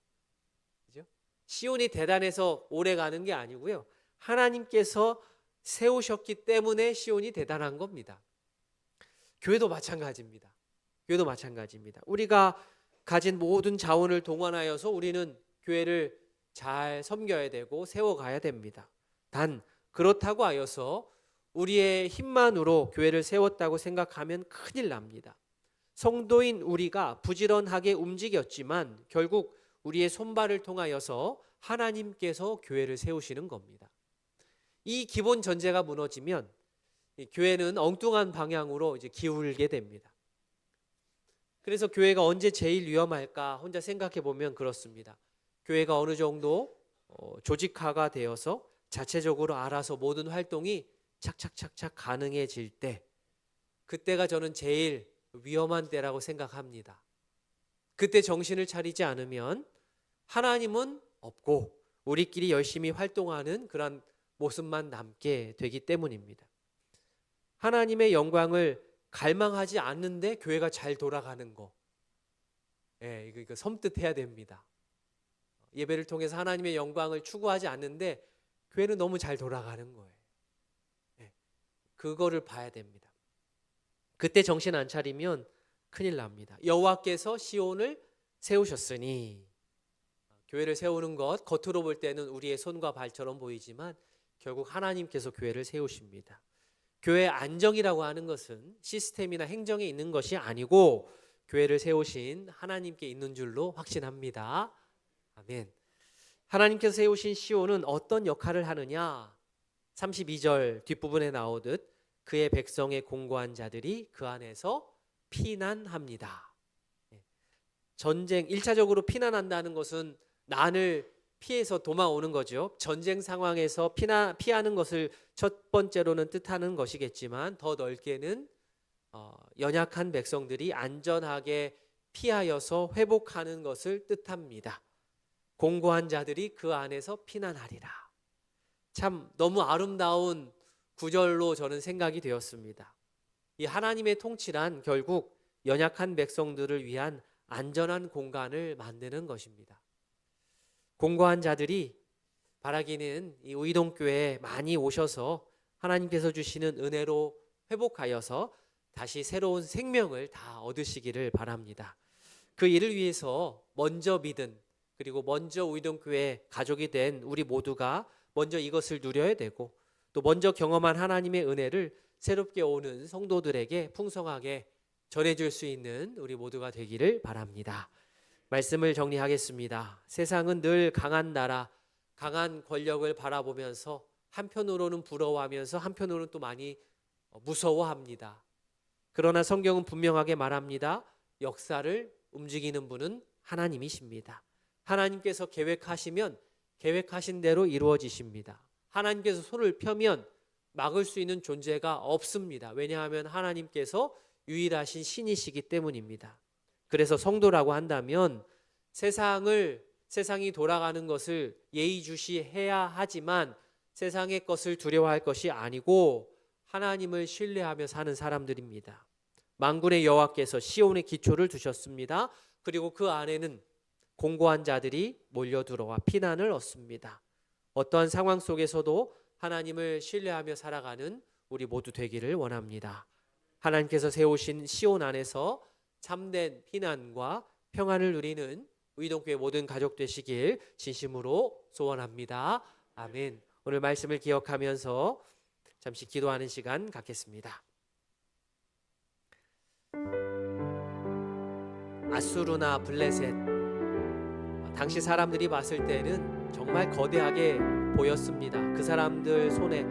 그죠? 시온이 대단해서 오래 가는 게 아니고요. 하나님께서 세우셨기 때문에 시온이 대단한 겁니다. 교회도 마찬가지입니다. 교회도 마찬가지입니다. 우리가 가진 모든 자원을 동원하여서 우리는 교회를 잘 섬겨야 되고 세워가야 됩니다. 단 그렇다고 하여서 우리의 힘만으로 교회를 세웠다고 생각하면 큰일 납니다. 성도인 우리가 부지런하게 움직였지만 결국 우리의 손발을 통하여서 하나님께서 교회를 세우시는 겁니다. 이 기본 전제가 무너지면 교회는 엉뚱한 방향으로 이제 기울게 됩니다. 그래서 교회가 언제 제일 위험할까 혼자 생각해 보면 그렇습니다. 교회가 어느 정도 조직화가 되어서 자체적으로 알아서 모든 활동이 착착착착 가능해질 때, 그때가 저는 제일 위험한 때라고 생각합니다. 그때 정신을 차리지 않으면 하나님은 없고 우리끼리 열심히 활동하는 그런 모습만 남게 되기 때문입니다. 하나님의 영광을 갈망하지 않는데 교회가 잘 돌아가는 거, 이거 섬뜩해야 됩니다. 예배를 통해서 하나님의 영광을 추구하지 않는데 교회는 너무 잘 돌아가는 거예요. 그거를 봐야 됩니다. 그때 정신 안 차리면 큰일 납니다. 여호와께서 시온을 세우셨으니, 교회를 세우는 것 겉으로 볼 때는 우리의 손과 발처럼 보이지만 결국 하나님께서 교회를 세우십니다. 교회 안정이라고 하는 것은 시스템이나 행정에 있는 것이 아니고 교회를 세우신 하나님께 있는 줄로 확신합니다. 아멘. 하나님께서 세우신 시온은 어떤 역할을 하느냐? 32절 뒷부분에 나오듯 그의 백성의 공고한 자들이 그 안에서 피난합니다. 전쟁, 1차적으로 피난한다는 것은 난을 피해서 도망오는 거죠. 전쟁 상황에서 피하는 것을 첫 번째로는 뜻하는 것이겠지만 더 넓게는 연약한 백성들이 안전하게 피하여서 회복하는 것을 뜻합니다. 공고한 자들이 그 안에서 피난하리라. 참 너무 아름다운 구절로 저는 생각이 되었습니다. 이 하나님의 통치란 결국 연약한 백성들을 위한 안전한 공간을 만드는 것입니다. 공고한 자들이 바라기는 이 우이동교회에 많이 오셔서 하나님께서 주시는 은혜로 회복하여서 다시 새로운 생명을 다 얻으시기를 바랍니다. 그 일을 위해서 먼저 믿은, 그리고 먼저 우이동교회 가족이 된 우리 모두가 먼저 이것을 누려야 되고, 또 먼저 경험한 하나님의 은혜를 새롭게 오는 성도들에게 풍성하게 전해줄 수 있는 우리 모두가 되기를 바랍니다. 말씀을 정리하겠습니다. 세상은 늘 강한 나라, 강한 권력을 바라보면서 한편으로는 부러워하면서 한편으로는 또 많이 무서워합니다. 그러나 성경은 분명하게 말합니다. 역사를 움직이는 분은 하나님이십니다. 하나님께서 계획하시면 계획하신 대로 이루어지십니다. 하나님께서 손을 펴면 막을 수 있는 존재가 없습니다. 왜냐하면 하나님께서 유일하신 신이시기 때문입니다. 그래서 성도라고 한다면 세상이 돌아가는 것을 예의주시해야 하지만 세상의 것을 두려워할 것이 아니고 하나님을 신뢰하며 사는 사람들입니다. 만군의 여호와께서 시온의 기초를 두셨습니다. 그리고 그 안에는 공고한 자들이 몰려들어와 피난을 얻습니다. 어떠한 상황 속에서도 하나님을 신뢰하며 살아가는 우리 모두 되기를 원합니다. 하나님께서 세우신 시온 안에서 참된 피난과 평안을 누리는 우이동교회 모든 가족 되시길 진심으로 소원합니다. 아멘. 오늘 말씀을 기억하면서 잠시 기도하는 시간 갖겠습니다. 아수르나 블레셋, 당시 사람들이 봤을 때는 정말 거대하게 보였습니다. 그 사람들 손에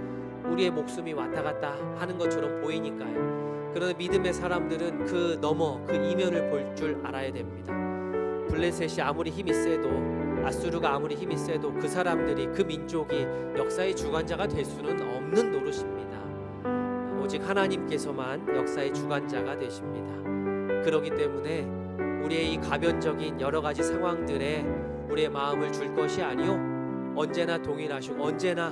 우리의 목숨이 왔다 갔다 하는 것처럼 보이니까요. 그러나 믿음의 사람들은 그 너머, 그 이면을 볼 줄 알아야 됩니다. 블레셋이 아무리 힘이 세도, 아수르가 아무리 힘이 세도 그 사람들이, 그 민족이 역사의 주관자가 될 수는 없는 노릇입니다. 오직 하나님께서만 역사의 주관자가 되십니다. 그렇기 때문에 우리의 이 가변적인 여러 가지 상황들에 우리의 마음을 줄 것이 아니요 언제나 동일하시고 언제나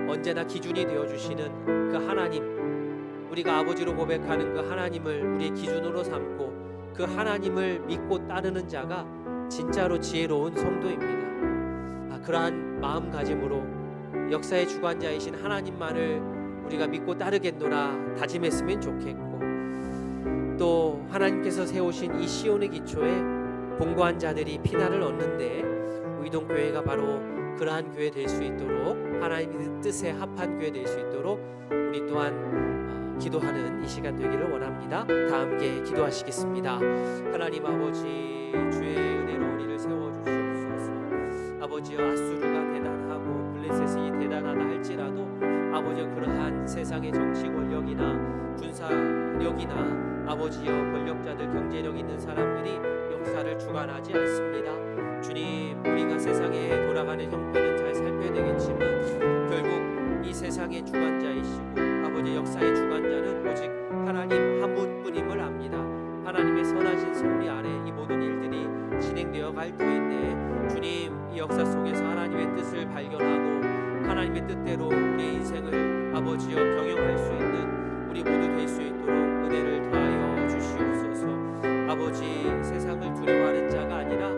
언제나 기준이 되어주시는 그 하나님, 우리가 아버지로 고백하는 그 하나님을 우리의 기준으로 삼고 그 하나님을 믿고 따르는 자가 진짜로 지혜로운 성도입니다. 그러한 마음가짐으로 역사의 주관자이신 하나님만을 우리가 믿고 따르겠노라 다짐했으면 좋겠고, 또 하나님께서 세우신 이 시온의 기초에 공고한 자들이 피난을 얻는데 의동교회가 바로 그러한 교회 될 수 있도록, 하나님의 뜻에 합한 교회 될 수 있도록 우리 또한 기도하는 이 시간 되기를 원합니다. 다 함께 기도하시겠습니다. 하나님 아버지, 주의 은혜로 우리를 세워주시옵소서. 아버지여, 아수르가 대단하고 블레셋이 대단하다 할지라도 아버지여, 그러한 세상의 정치 권력이나 군사력이나 아버지여 권력자들, 경제력 있는 사람들이 역사를 주관하지 않습니다. 주님, 우리가 세상에 돌아가는 형편은 잘 살펴야 되겠지만 결국 이 세상의 주관자이시고 아버지 역사의 주관자는 오직 하나님 한 분뿐임을 압니다. 하나님의 선하신 섭리 아래 이 모든 일들이 진행되어 갈 터인데, 주님, 이 역사 속에서 하나님의 뜻을 발견하고 하나님의 뜻대로 우리의 인생을 아버지여 경영할 수 있는 우리 모두 될 수 있도록 은혜를 더하여 주시옵소서. 아버지, 세상을 두려워하는 자가 아니라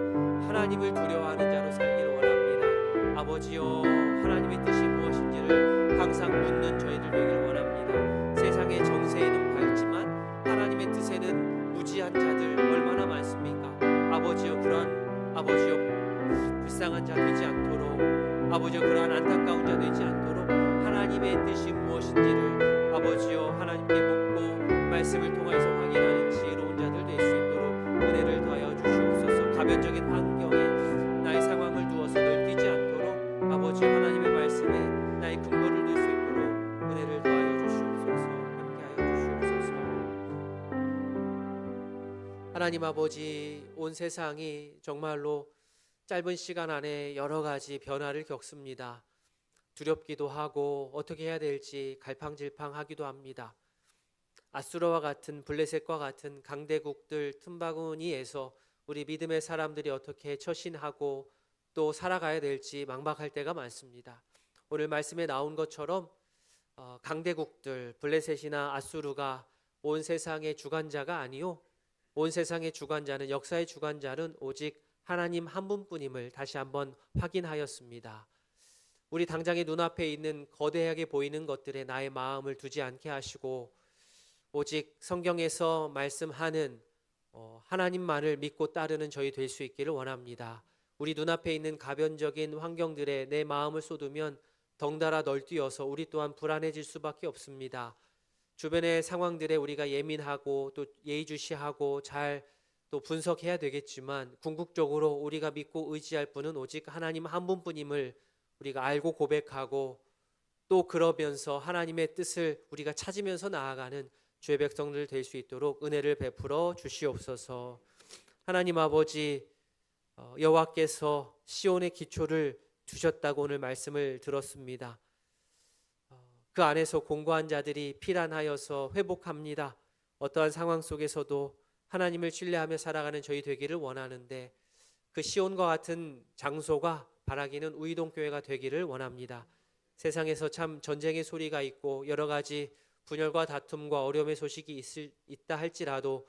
하나님을 두려워하는 자로 살기를 원합니다. 아버지여, 하나님의 뜻이 무엇인지를 항상 묻는 저희들 되기를 원합니다. 세상의 정세에는 밝지만 하나님의 뜻에는 무지한 자들 얼마나 많습니까? 아버지여, 그런 아버지여 불쌍한 자 되지 않도록, 아버지여 그러한 안타까운 자 되지 않도록 하나님의 뜻이 무엇인지를 아버지여 하나님께 묻고 말씀을 통해서 확인하는 지혜로운 자들 될 수 있도록 은혜를 더하여 주시옵소서. 가변적인 환경에 나의 상황을 두어서 널뛰지 않도록 아버지여 하나님의 말씀에 나의 근거를 둘 수 있도록 은혜를 더하여 주시옵소서. 함께하여 주시옵소서. 하나님 아버지, 온 세상이 정말로 짧은 시간 안에 여러 가지 변화를 겪습니다. 두렵기도 하고 어떻게 해야 될지 갈팡질팡하기도 합니다. 아수르와 같은, 블레셋과 같은 강대국들 틈바구니에서 우리 믿음의 사람들이 어떻게 처신하고 또 살아가야 될지 막막할 때가 많습니다. 오늘 말씀에 나온 것처럼 강대국들 블레셋이나 아수르가 온 세상의 주관자가 아니요, 온 세상의 주관자는, 역사의 주관자는 오직 하나님 한 분뿐임을 다시 한번 확인하였습니다. 우리 당장의 눈앞에 있는 거대하게 보이는 것들에 나의 마음을 두지 않게 하시고 오직 성경에서 말씀하는 하나님만을 믿고 따르는 저희 될 수 있기를 원합니다. 우리 눈앞에 있는 가변적인 환경들에 내 마음을 쏟으면 덩달아 널뛰어서 우리 또한 불안해질 수밖에 없습니다. 주변의 상황들에 우리가 예민하고 또 예의주시하고 잘 또 분석해야 되겠지만 궁극적으로 우리가 믿고 의지할 분은 오직 하나님 한 분뿐임을 우리가 알고 고백하고 또 그러면서 하나님의 뜻을 우리가 찾으면서 나아가는 주의 백성들 될 수 있도록 은혜를 베풀어 주시옵소서. 하나님 아버지, 여호와께서 시온의 기초를 두셨다고 오늘 말씀을 들었습니다. 그 안에서 공고한 자들이 피란하여서 회복합니다. 어떠한 상황 속에서도 하나님을 신뢰하며 살아가는 저희 되기를 원하는데, 그 시온과 같은 장소가 바라기는 우이동교회가 되기를 원합니다. 세상에서 참 전쟁의 소리가 있고 여러 가지 분열과 다툼과 어려움의 소식이 있다 할지라도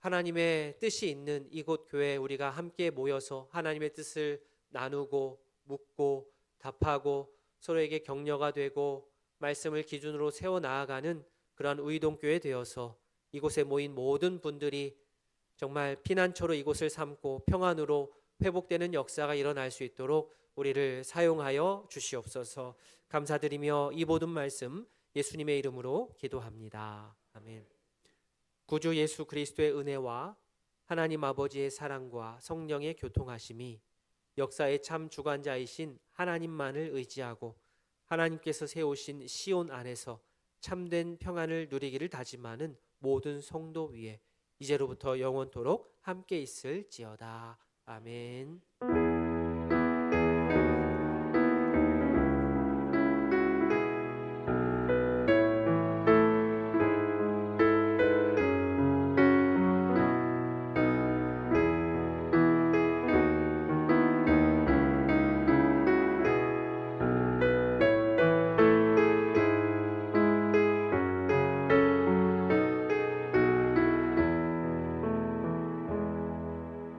하나님의 뜻이 있는 이곳 교회에 우리가 함께 모여서 하나님의 뜻을 나누고 묻고 답하고 서로에게 격려가 되고 말씀을 기준으로 세워 나아가는 그러한 우이동교회 되어서 이곳에 모인 모든 분들이 정말 피난처로 이곳을 삼고 평안으로 회복되는 역사가 일어날 수 있도록 우리를 사용하여 주시옵소서. 감사드리며 이 모든 말씀 예수님의 이름으로 기도합니다. 아멘. 구주 예수 그리스도의 은혜와 하나님 아버지의 사랑과 성령의 교통하심이 역사의 참 주관자이신 하나님만을 의지하고 하나님께서 세우신 시온 안에서 참된 평안을 누리기를 다짐하는 모든 성도 위에 이제로부터 영원토록 함께 있을지어다. 아멘.